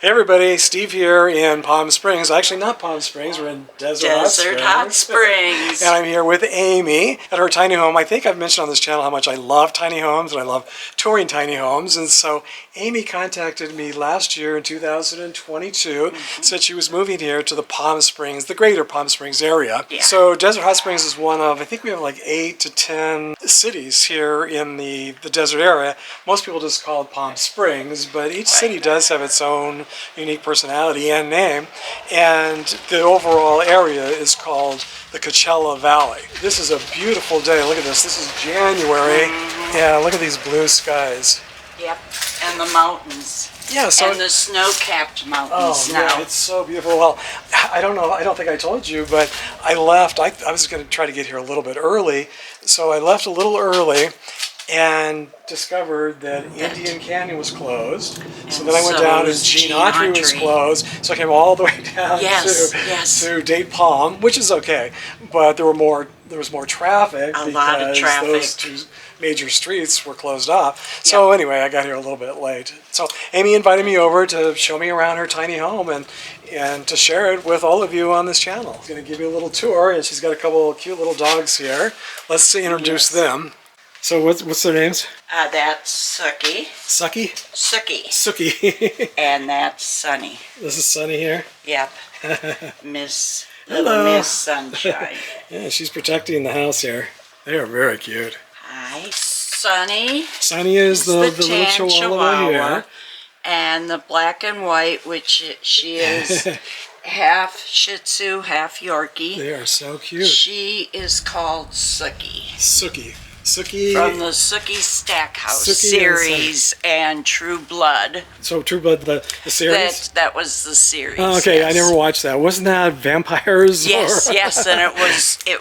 Hey everybody, Steve here in Palm Springs. Actually not Palm Springs, we're in Desert Hot Springs. And I'm here with Amy at her tiny home. I think I've mentioned on this channel how much I love tiny homes and I love touring tiny homes. And so Amy contacted me last year in 2022, said she was moving here to the Palm Springs, the greater Palm Springs area. Yeah. So Desert Hot Springs is one of, I think we have like 8 to 10 cities here in the desert area. Most people just call it Palm Springs, but each city does have its own unique personality and name, and the overall area is called the Coachella Valley. This is a beautiful day. Look at this. This is January. Yeah, look at these blue skies. Yep, and the mountains. Yeah, so and the snow-capped mountains now. Yeah, it's so beautiful. Well, I don't know. I don't think I told you, but I left. I was going to try to get here a little bit early, so I left a little early and discovered that Indian Canyon was closed. So then I went down and Gene Autry was closed. So I came all the way down to Date Palm, which is okay, but there was more traffic because those two major streets were closed off. So anyway, I got here a little bit late. So Amy invited me over to show me around her tiny home and to share it with all of you on this channel. I'm going to give you a little tour, and she's got a couple of cute little dogs here. Let's introduce them. So what's their names? That's Sookie. Sucky? Sookie. Sookie. And that's Sunny. This is Sunny here? Yep. Little Miss Sunshine. Yeah, she's protecting the house here. They are very cute. Hi. Sunny. Sunny is the little chihuahua here. And the black and white, which she is half Shih Tzu, half Yorkie. They are so cute. She is called Sookie. Sookie. From the Sookie Stackhouse series and True Blood. So True Blood, the series? That was the series. Oh, okay, yes. I never watched that. Wasn't that vampires? Yes, yes, and it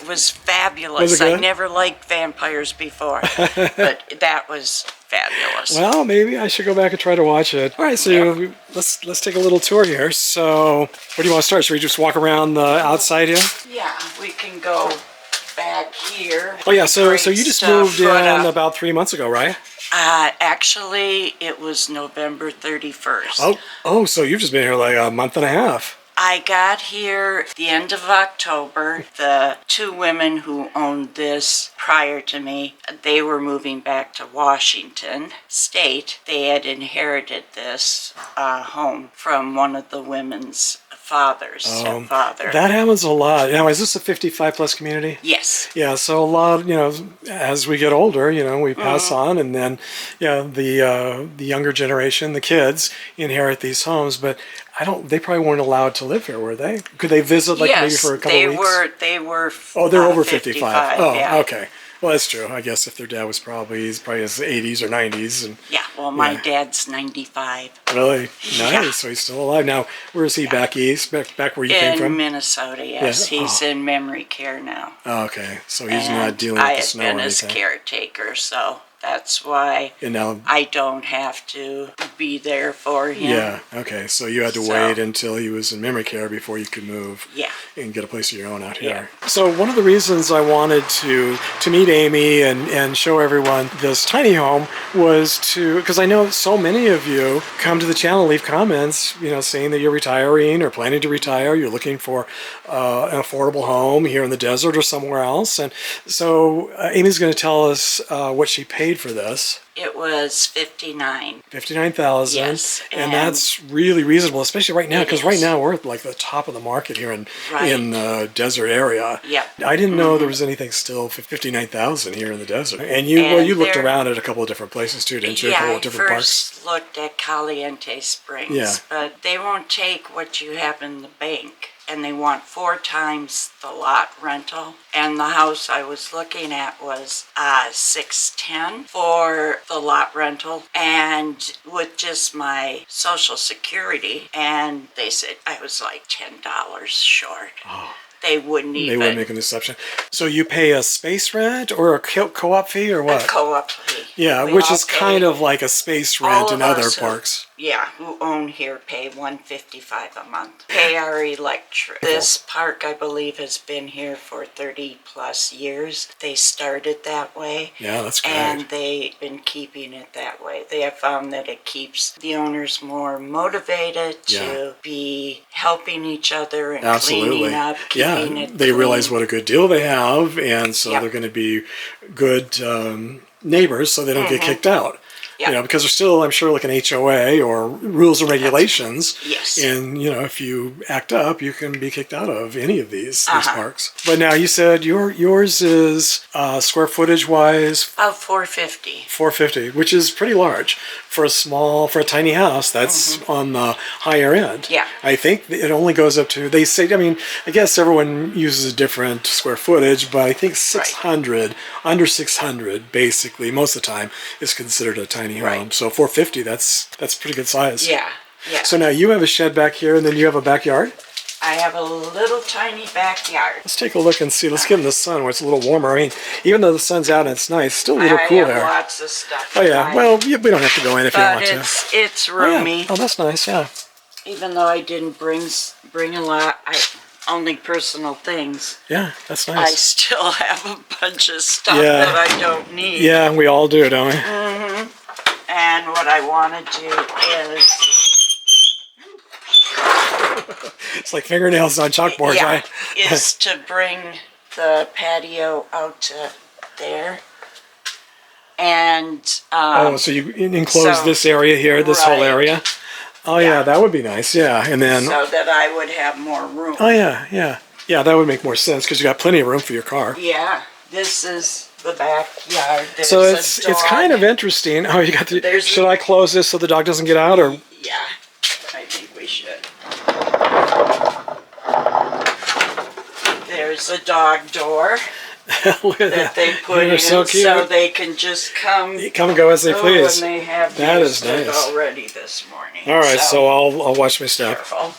was fabulous. Was it good? I never liked vampires before, but that was fabulous. Well, maybe I should go back and try to watch it. All right, so let's take a little tour here. So where do you want to start? Should we just walk around the outside here? Yeah, we can go back here. Oh yeah, so you just moved in about 3 months ago, right? Actually, it was November 31st. Oh, so you've just been here like a month and a half. I got here the end of October. The two women who owned this prior to me, they were moving back to Washington State. They had inherited this home from one of the women's fathers, stepfather. That happens a lot. Now, is this a 55 plus community? Yes. Yeah, so a lot, as we get older, we pass on, and then, the younger generation, the kids, inherit these homes, but they probably weren't allowed to live here, were they? Could they visit maybe for a couple of weeks? They were. Oh, they're over 55. Oh, yeah. Okay. Well, that's true. I guess if their dad was probably his 80s or 90s. And yeah, well, my dad's 95. Really? Nice. Yeah. So he's still alive. Now, where is he? Back east? Back where you came from? In Minnesota, yes. Yeah. He's in memory care now. Oh, okay. So he's not dealing with the snow or anything. I have been his caretaker, so that's why I don't have to be there for him. Yeah, okay. So you had to wait until he was in memory care before you could move and get a place of your own out here. Yeah. So one of the reasons I wanted to meet Amy and show everyone this tiny home was because I know so many of you come to the channel, leave comments, saying that you're retiring or planning to retire, you're looking for an affordable home here in the desert or somewhere else. And so Amy's going to tell us what she paid for this. It was $59,000. Yes, and that's really reasonable, especially right now, because right now we're at like the top of the market here in the desert area. Yep. I didn't know there was anything still for $59,000 here in the desert. And you looked around at a couple of different places too, didn't you? Yeah, a couple of different parks. I first looked at Caliente Springs, but they won't take what you have in the bank. And they want 4 times the lot rental. And the house I was looking at was $610 for the lot rental, and with just my Social Security. And they said I was like $10 short. Oh. They wouldn't make an exception. So you pay a space rent or a co-op fee or what? A co-op fee. Yeah, which is kind of like a space rent in other parks. who own here pay $155 a month. Pay our electric. This park, I believe, has been here for 30 plus years. They started that way. Yeah, that's great. And they've been keeping it that way. They have found that it keeps the owners more motivated to be helping each other and cleaning up, keeping it they clean. realize what a good deal they have, and so they're going to be good neighbors, so they don't get kicked out. Yep. You know, because there's still, I'm sure, like an HOA or rules and regulations. Yes. And, you know, if you act up, you can be kicked out of any of these parks. But now you said yours is square footage wise About 450. 450, which is pretty large for a tiny house. That's on the higher end. Yeah. I think it only goes up to, they say, I mean, I guess everyone uses a different square footage, but I think 600, under 600, basically, most of the time, is considered a tiny home. Right. So 450, that's pretty good size. Yeah. So now you have a shed back here, and then you have a backyard? I have a little tiny backyard. Let's take a look and see. Let's get in the sun where it's a little warmer. I mean, even though the sun's out and it's nice, it's still a little cool I have there. lots of stuff. Oh yeah, well, we don't have to go in if you don't but want to. it's roomy. Oh, that's nice, yeah. Even though I didn't bring a lot, only personal things. Yeah, that's I nice. still have a bunch of stuff that I don't need. Yeah, we all do, don't we? And what I want to do is, It's like fingernails on chalkboards, right? is to bring the patio out to there. And So you enclose this area here, this whole right. area? Oh yeah, that would be nice, yeah. And then, so that I would have more room. oh yeah. Yeah, that would make more sense because you got plenty of room for your car. Yeah, this is the backyard. There's So a it's dog. kind of interesting. Oh, you got the. There's- Should I close this so the dog doesn't get out, or? Yeah, I think we should. There's a dog door Look at that they put They're in so cute. so they can just come. Come and go as they please. And they have That used is it nice. already this morning. All right, so I'll watch my step. Careful.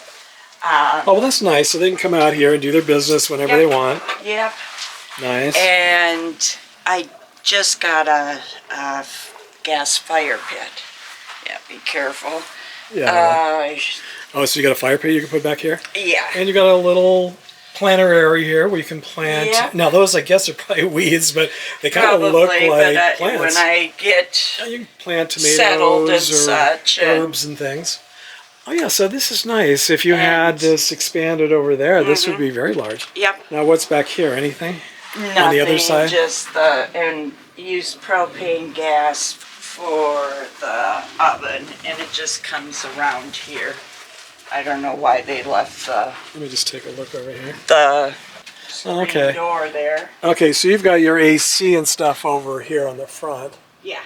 Oh, well, that's nice. So they can come out here and do their business whenever they want. Yep. Nice. And I just got a gas fire pit. Yeah, be careful. Yeah. Oh, so you got a fire pit you can put back here? Yeah. And you got a little planter area here where you can plant. Yeah. Now, those, I guess, are probably weeds, but they kind of Probably, look like but plants. when I get Yeah, you can plant tomatoes settled and or such, and- herbs and things. Oh, yeah, so this is nice. If you had this expanded over there, this would be very large. Yep. Now, what's back here? Anything? Nothing, On the other side? just and use propane gas for the oven, and it just comes around here. I don't know why they left Let me just take a look over here. the Okay. door there. Okay, so you've got your AC and stuff over here on the front. Yeah.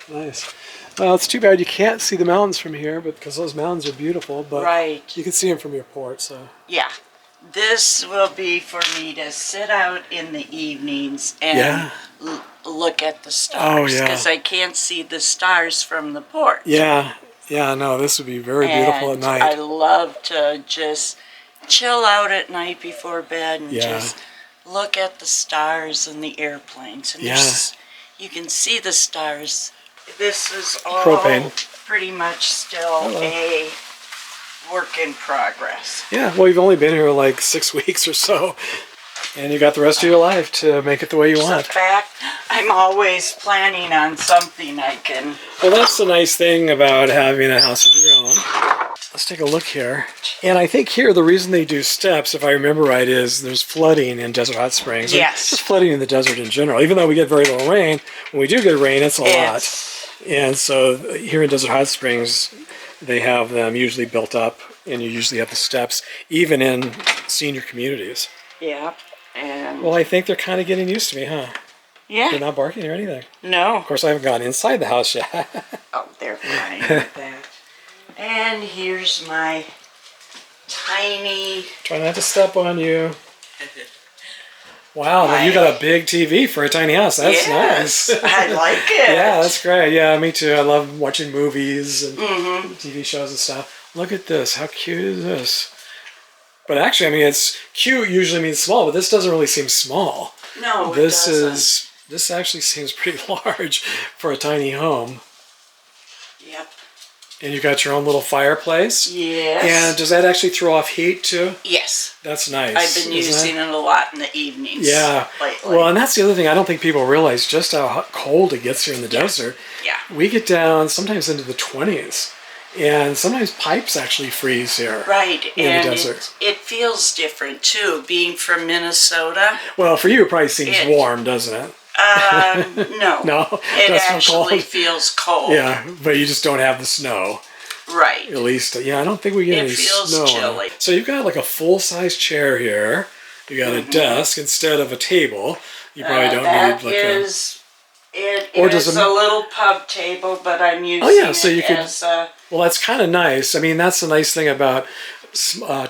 Nice. Well, it's too bad you can't see the mountains from here, but because those mountains are beautiful, but Right. you can see them from your porch. So Yeah. This will be for me to sit out in the evenings and Yeah. look at the stars. yeah. Because I can't see the stars from the porch. yeah, no, this would be very beautiful at And night. I love to just chill out at night before bed and Yeah. just look at the stars and the airplanes. And Yeah. you can see the stars. This is all Propane. pretty much still a work in progress. Yeah, well, you've only been here like 6 weeks or so, and you got the rest of your life to make it the way you In want. fact, I'm always planning on something I can. Well, that's the nice thing about having a house of your own. Let's take a look here. And I think here the reason they do steps, if I remember right, is there's flooding in Desert Hot Springs. Yes. Just flooding in the desert in general. Even though we get very little rain, when we do get rain, it's a lot. It's- And so here in Desert Hot Springs, they have them usually built up, and you usually have the steps, even in senior communities. Yeah. And Well, I think they're kind of getting used to me, huh? yeah. They're not barking or anything. No. Of course, I haven't gone inside the house yet. Oh, they're fine with that. And here's my tiny. Try not to step on you. Wow, now you got a big TV for a tiny house. That's Yes, nice. I like it. Yeah, that's great. Yeah, me too. I love watching movies and Mm-hmm. TV shows and stuff. Look at this. How cute is this? But actually, I mean, it's cute usually means small, but this doesn't really seem small. No, This it doesn't. actually seems pretty large for a tiny home. Yep. And you got your own little fireplace. Yes. And does that actually throw off heat too? Yes. That's nice. I've been using it a lot in the evenings. Yeah. Lately. Well, and that's the other thing. I don't think people realize just how cold it gets here in the desert. Yeah. We get down sometimes into the 20s. And sometimes pipes actually freeze here. Right. In and the desert. it feels different too, being from Minnesota. Well, for you it probably seems warm, doesn't it? No. No? It Does feel actually cold? feels cold. Yeah, but you just don't have the snow. Right. At least, I don't think we get It any feels snow. chilly. So you've got like a full-size chair here. You got a desk instead of a table. You probably don't need like It is a little pub table, but I'm using it as a... Well, that's kind of nice. I mean, that's the nice thing about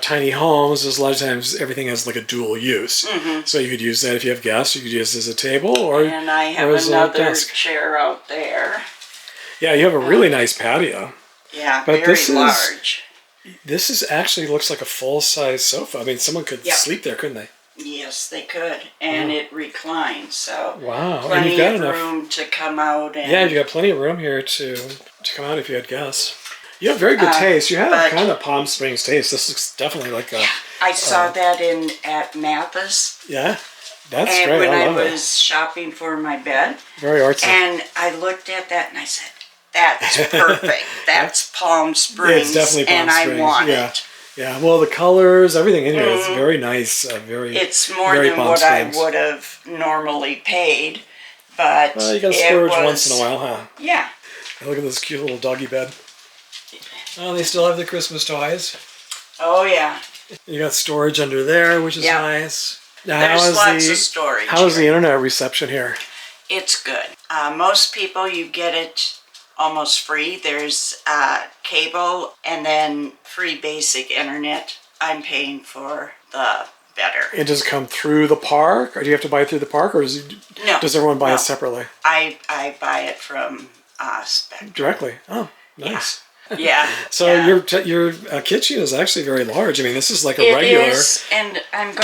tiny homes is a lot of times everything has like a dual use. So you could use that if you have guests. You could use it as a table or And I have as a another desk. chair out there. Yeah, you have a really nice patio. Yeah, But very large. This is actually looks like a full-size sofa. I mean, someone could sleep there, couldn't they? Yes, they could. And it reclines, so Wow. And plenty you've got of enough room to come out. And Yeah, you got plenty of room here to come out if you had guests. You have very good taste. You have kind of Palm Springs taste. This looks definitely like a... I saw that at Mathis. Yeah, that's And great. when I I love it. was shopping for my bed. Very artsy. And I looked at that and I said, that's perfect. That's Palm Springs. Yeah, it's definitely Palm Springs. And I want it. Yeah, well, the colors, everything in here is very nice. It's more very than Palm what Springs. I would have normally paid, but Well, you got to splurge once in a while, huh? Yeah. And look at this cute little doggy bed. Oh, they still have the Christmas toys. Oh, yeah. You got storage under there, which is nice. Now, There's lots of storage. How is the here. internet reception here? It's good. Most people, you get it almost free. There's cable and then free basic internet. I'm paying for the better. And does it come through the park, or do you have to buy it through the park, or does everyone buy it separately? I buy it from Spectrum. Directly. Oh, nice. Yeah. So your kitchen is actually very large. I mean, this is like a regular. It is, and I'm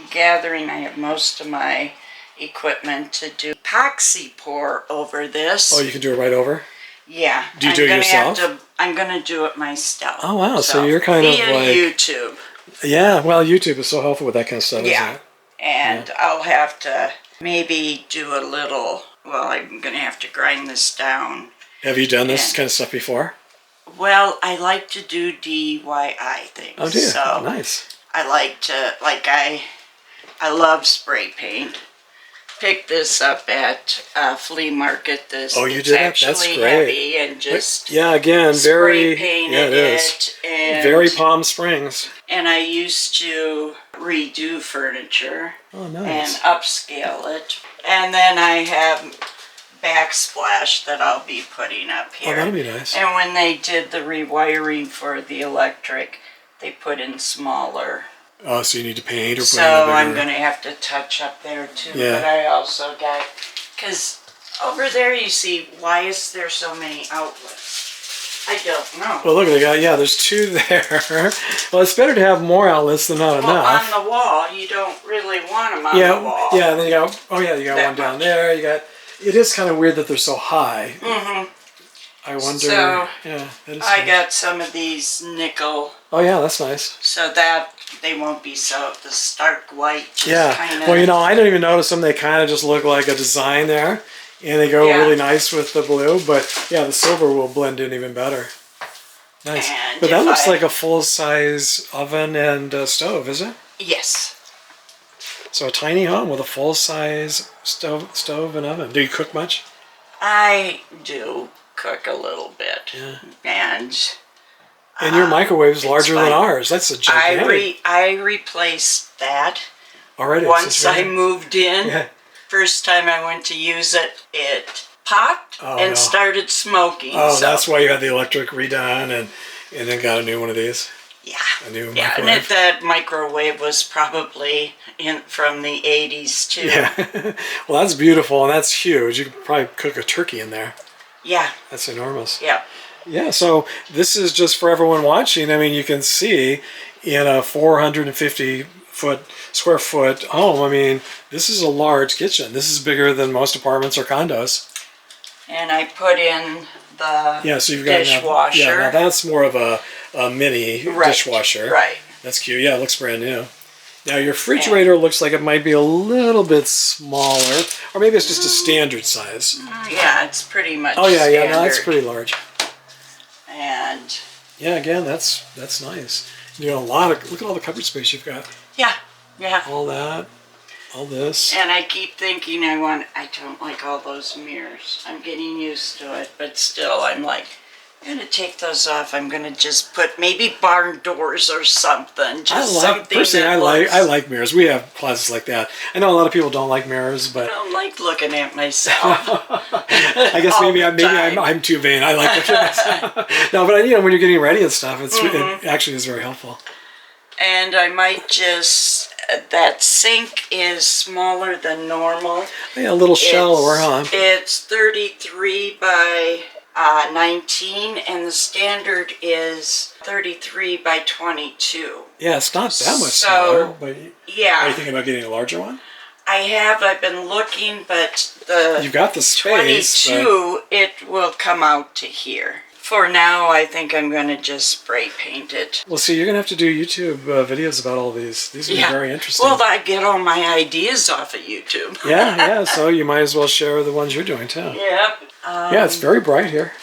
gathering. I have most of my equipment to do epoxy pour over this. Oh, you can do it right over? Yeah. Do you do it yourself? I'm going to do it myself. Oh, wow. So you're kind of via like... YouTube. Yeah, well, YouTube is so helpful with that kind of stuff, isn't it? And I'll have to maybe do a little... Well, I'm going to have to grind this down. Have you done this kind of stuff before? Well, I like to do DIY things. Oh, do you? So Nice. I like to... I love spray paint. Picked this up at a flea market. Oh, you did that? That's actually great. heavy and just again, very spray painted it is. And Very Palm Springs. And I used to redo furniture nice. and upscale it. And then I have backsplash that I'll be putting up here. Oh, that'll be nice. And when they did the rewiring for the electric, they put in smaller. Oh, so you need to paint or put So in a bigger... I'm going to have to touch up there too. Yeah. But I also got, because over there you see, why is there so many outlets? I don't know. Well, look, there's two there. Well, it's better to have more outlets than not enough. On the wall, you don't really want them on the wall. Yeah, and then you got one down there. It is kind of weird that they're so high. I wonder. So, that is I nice. got some of these nickel. Oh yeah, that's nice. So that they won't be the stark white. Yeah. Well, I don't even notice them. They kind of just look like a design there, and they go really nice with the blue. But yeah, the silver will blend in even better. Nice. And but that looks like a full-size oven and stove, is it? Yes. So a tiny home with a full-size stove and oven. Do you cook much? I do cook a little bit. Yeah. And your microwave is larger than ours. That's a gigantic. I replaced that Already. once I moved in. Yeah. First time I went to use it, it popped and started smoking. Oh, so that's why you had the electric redone and then got a new one of these. Yeah. A new yeah, microwave. and that microwave was probably from the 80s too. Yeah. Well, that's beautiful and that's huge. You could probably cook a turkey in there. Yeah. That's enormous. Yeah. Yeah, so this is just for everyone watching. I mean, you can see in a 450 square foot home, I mean, this is a large kitchen. This is bigger than most apartments or condos. And I put in the Yeah, so you've got dishwasher. Yeah, now that's more of a mini Right, dishwasher. Right. That's cute. Yeah, it looks brand new. Now your refrigerator looks like it might be a little bit smaller, or maybe it's just a standard size. Yeah, it's pretty much Oh yeah, yeah, no, standard. that's pretty large. And Yeah, again, that's nice. You know, look at all the cupboard space you've got. yeah, yeah. All that, all this. And I keep thinking I don't like all those mirrors. I'm getting used to it, but still I'm like, I'm gonna take those off. I'm gonna just put maybe barn doors or something. Just something personally, that I like mirrors. We have closets like that. I know a lot of people don't like mirrors, but I don't like looking at myself. I guess all maybe the time. I'm too vain. I like looking at myself. No, but you know, when you're getting ready and stuff, it actually is very helpful. And I might just, that sink is smaller than normal. Yeah, a little shallower, huh? It's 33 by 19, and the standard is 33 by 22. Yeah, it's not that much So, smaller. But Yeah. are you thinking about getting a larger one? I've been looking, but the You've got the space. 22, it will come out to here. For now, I think I'm going to just spray paint it. Well, see, you're going to have to do YouTube videos about all these. These are very interesting. Well, I get all my ideas off of YouTube. yeah, so you might as well share the ones you're doing, too. Yep. Yeah, it's very bright here.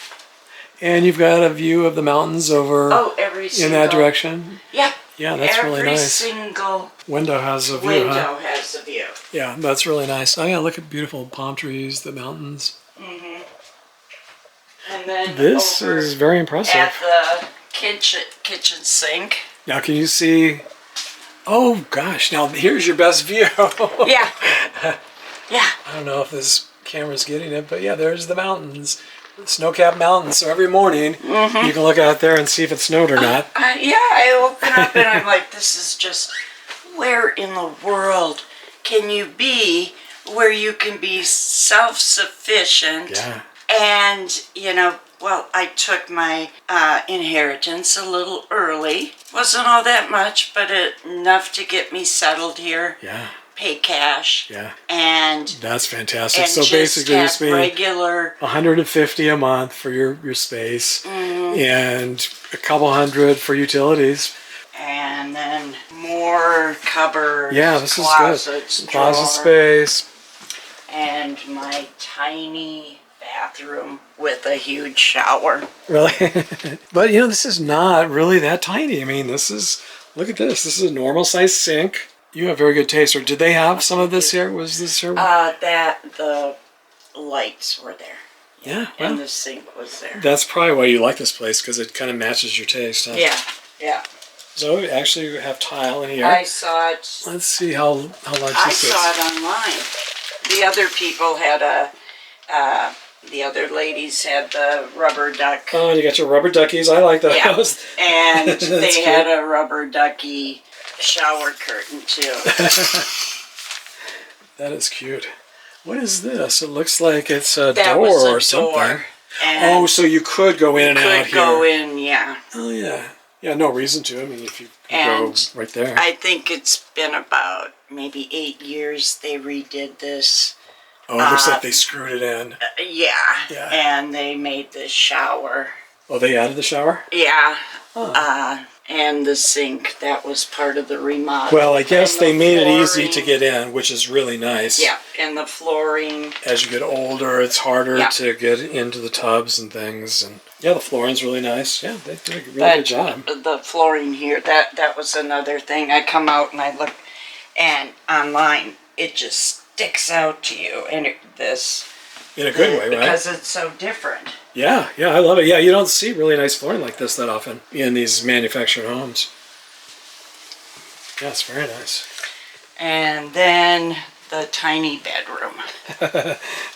And you've got a view of the mountains over Every single... in that direction. Yep. Yeah, that's really nice. Every single Window has a view, window huh? has a view. Yeah, that's really nice. Oh, yeah, look at beautiful palm trees, the mountains. And then This over is very impressive. at the kitchen sink. Now, can you see? Oh, gosh. Now, here's your best view. Yeah. Yeah. I don't know if this camera's getting it, but yeah, there's the mountains. Snow-capped mountains. So every morning, you can look out there and see if it snowed or not. I open up and I'm like, this is just, where in the world can you be where you can be self-sufficient? Yeah. And, well, I took my inheritance a little early. Wasn't all that much, but enough to get me settled here. Yeah. Pay cash. Yeah. And That's fantastic. So just basically, have this means regular. $150 a month for your space, and a couple hundred for utilities. And then more cupboards. Yeah, this is closets, good. Closet drawers, space. and my tiny bathroom with a huge shower. Really? But this is not really that tiny. I mean, look at this. This is a normal size sink. You have very good taste. Or did they have some of this here? Was this here? The lights were there. Yeah. And Well, the sink was there. that's probably why you like this place, because it kind of matches your taste. Huh? Yeah. So actually, you have tile in here. I saw it. Let's see how large I this is. saw it online. The other people had the other ladies had the rubber duck. Oh, you got your rubber duckies. I like those. Yeah. And That's they cute. had a rubber ducky shower curtain too. That is cute. What is this? It looks like it's a That door was a or something. door. And Oh, so you could go in and out could here. go in, yeah. Oh, yeah. Yeah, no reason to. I mean, if you could go And right there. I think it's been about maybe 8 years they redid this. Oh, it looks like they screwed it in. Yeah. Yeah. And they made this shower. Oh, they added the shower? Yeah. Oh. And the sink, that was part of the remodel. Well, I guess And they the made it easy flooring. to get in, which is really nice. Yeah, and the flooring. As you get older, it's harder Yeah. to get into the tubs and things. And yeah, the flooring's really nice. Yeah, they did a really But good job. the flooring here, that was another thing. I come out and I look, and online, it just sticks out to you. And this. In a good way, right? Because it's so different. Yeah, I love it. Yeah, you don't see really nice flooring like this that often in these manufactured homes. Yeah, it's very nice. And then the tiny bedroom.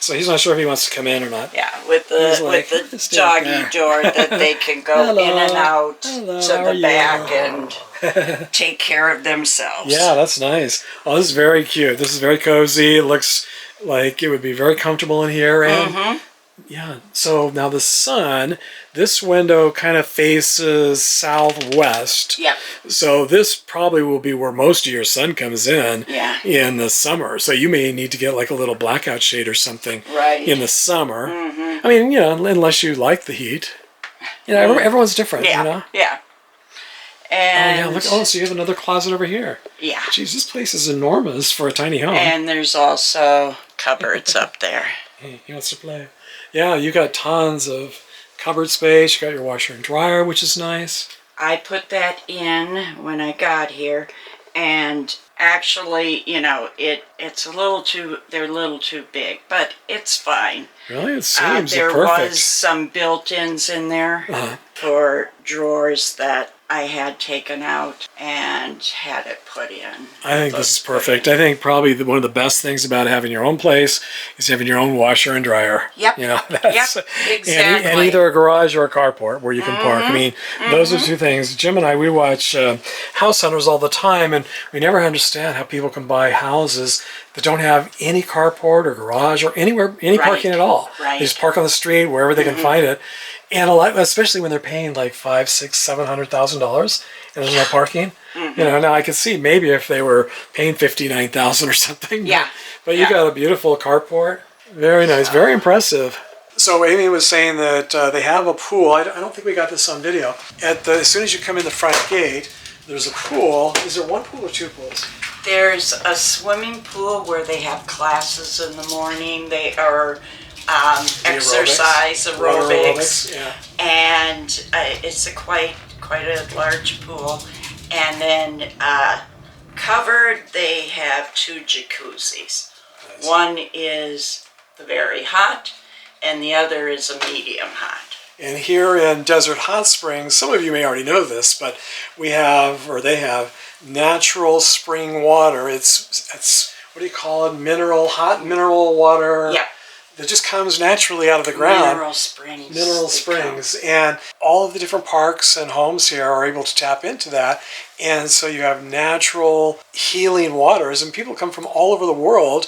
So he's not sure if he wants to come in or not. Yeah, with He's the like, with the "Stay up doggy there." door that they can go Hello. in and out Hello, to how are the you? back and take care of themselves. Yeah, that's nice. Oh, this is very cute. This is very cozy. It looks like it would be very comfortable in here, and Yeah. So now the sun, this window kind of faces southwest. Yep. So this probably will be where most of your sun comes in Yeah. in the summer. So you may need to get like a little blackout shade or something Right. in the summer. I mean, unless you like the heat. Everyone's different, Yeah. Yeah. Oh, And yeah, look. Oh, so you have another closet over here. yeah. Geez, this place is enormous for a tiny home. And there's also cupboards up there. Hey, he wants to play. Yeah, you got tons of cupboard space. You got your washer and dryer, which is nice. I put that in when I got here, and actually, it's they're a little too big, but it's fine. Really? It seems There perfect. was some built-ins in there Uh-huh. for drawers that I had taken out and had it put in. I think this is perfect. I think probably one of the best things about having your own place is having your own washer and dryer. Yep. That's, Yep, and exactly. either a garage or a carport where you can park. I mean, those are two things. Jim and I, we watch house hunters all the time, and we never understand how people can buy houses that don't have any carport or garage or any Right. parking at all. Right. They just park on the street wherever they can find it. And a lot, especially when they're paying like $500,000, $600,000, $700,000 and there's no parking. Now I could see maybe if they were paying $59,000 or something. Yeah. But you Yeah. got a beautiful carport. Very nice. Very impressive. So Amy was saying that they have a pool. I don't think we got this on video. As soon as you come in the front gate, there's a pool. Is there one pool or two pools? There's a swimming pool where they have classes in the morning. They are exercise Water aerobics, Yeah. and it's a quite a large pool. And then covered, they have two jacuzzis. Nice. One is the very hot, and the other is a medium hot. And here in Desert Hot Springs, some of you may already know this, but they have natural spring water. It's what do you call it? Hot mineral water. Yeah. That just comes naturally out of the ground. Mineral springs. Mineral springs. And all of the different parks and homes here are able to tap into that. And so you have natural healing waters, and people come from all over the world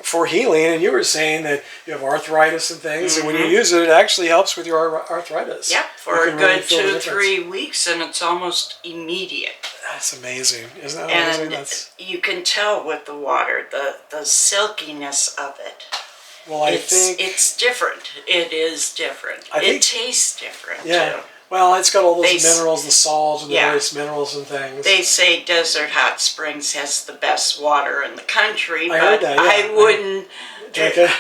for healing. And you were saying that you have arthritis and things, and when you use it, it actually helps with your arthritis. Yep, for You a can really good feel the 2-3 weeks, and it's almost immediate. That's amazing. Isn't that amazing? And you can tell with the water, the silkiness of it. Well, I think it's different. It is different. It tastes different too. Well, it's got all those They- minerals, the salt, and the Yeah. various minerals and things. They say Desert Hot Springs has the best water in the country, I but heard that, yeah. I wouldn't. Drink it.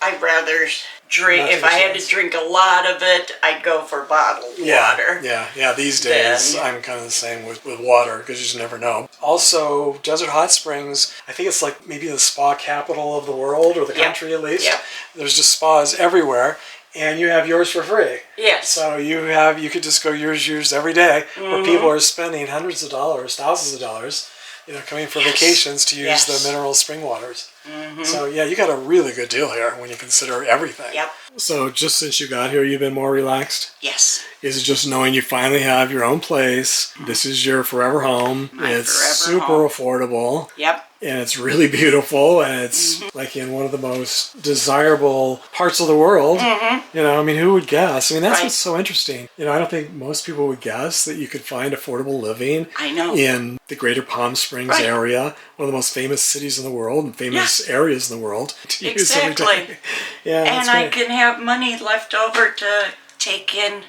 I'd rather drink. Not If too I had to sense. drink a lot of it, I'd go for bottled water. Yeah. These days, Then- I'm kind of the same with water because you just never know. Also, Desert Hot Springs, I think it's like maybe the spa capital of the world or the country at least. Yep. There's just spas everywhere, and you have yours for free. Yes. So you could just go yours every day, where people are spending hundreds of dollars, thousands of dollars, coming for vacations to use the mineral spring waters. So yeah, you got a really good deal here when you consider everything. Yep. So just since you got here, you've been more relaxed? Yes. Is it just knowing you finally have your own place? This is your forever home. It's forever super home. affordable. Yep. And it's really beautiful, and it's like in one of the most desirable parts of the world. I mean, who would guess? I mean, that's Right. what's so interesting. I don't think most people would guess that you could find affordable living I know. in the greater Palm Springs Right. area, one of the most famous cities in the world and famous areas in the world. to use every Exactly. day. Yeah, that's And I great. can have money left over to take in,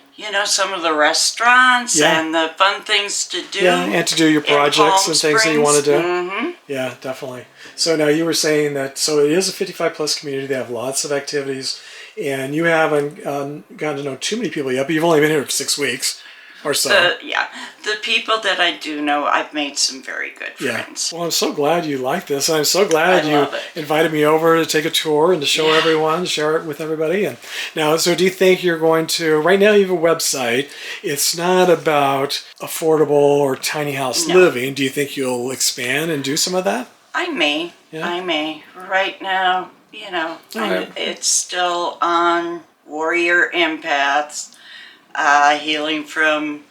some of the restaurants Yeah. and the fun things to do. Yeah, and to do your in projects Palm and things that you want to do. Mm-hmm. Yeah, definitely. So now you were saying that, so it is a 55 plus community. They have lots of activities, and you haven't gotten to know too many people yet, but you've only been here for 6 weeks or so. The people that I do know, I've made some very good Yeah. friends. Well, I'm so glad you like this. And I'm so glad I you love it. invited me over to take a tour and to show Yeah. everyone, share it with everybody. And now, so do you think you're going to, right now you have a website. It's not about affordable or tiny house living. Do you think you'll expand and do some of that? I may. Yeah. I may. Right now, right. it's still on Warrior Empaths, healing from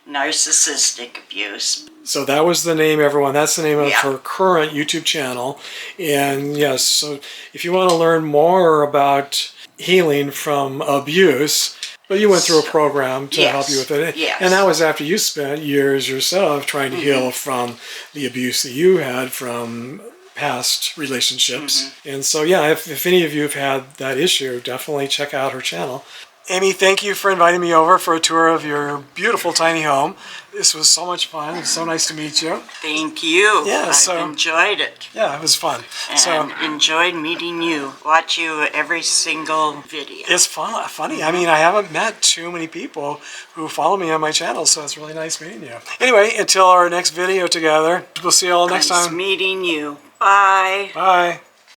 narcissistic abuse. So that was the name, everyone. That's the name of Yeah. her current YouTube channel. And yes, so if you want to learn more about healing from abuse, but you went through a program to help you with it. Yes. And that was after you spent years yourself trying to heal from the abuse that you had from past relationships. And so, yeah, if any of you have had that issue, definitely check out her channel. Amy, thank you for inviting me over for a tour of your beautiful tiny home. This was so much fun. It was so nice to meet you. Thank you. Yeah, I've enjoyed it. Yeah, it was fun. And enjoyed meeting you. Watch you every single video. It's funny. I mean, I haven't met too many people who follow me on my channel, so it's really nice meeting you. Anyway, until our next video together, we'll see you all next Nice time. meeting you. Bye. Bye.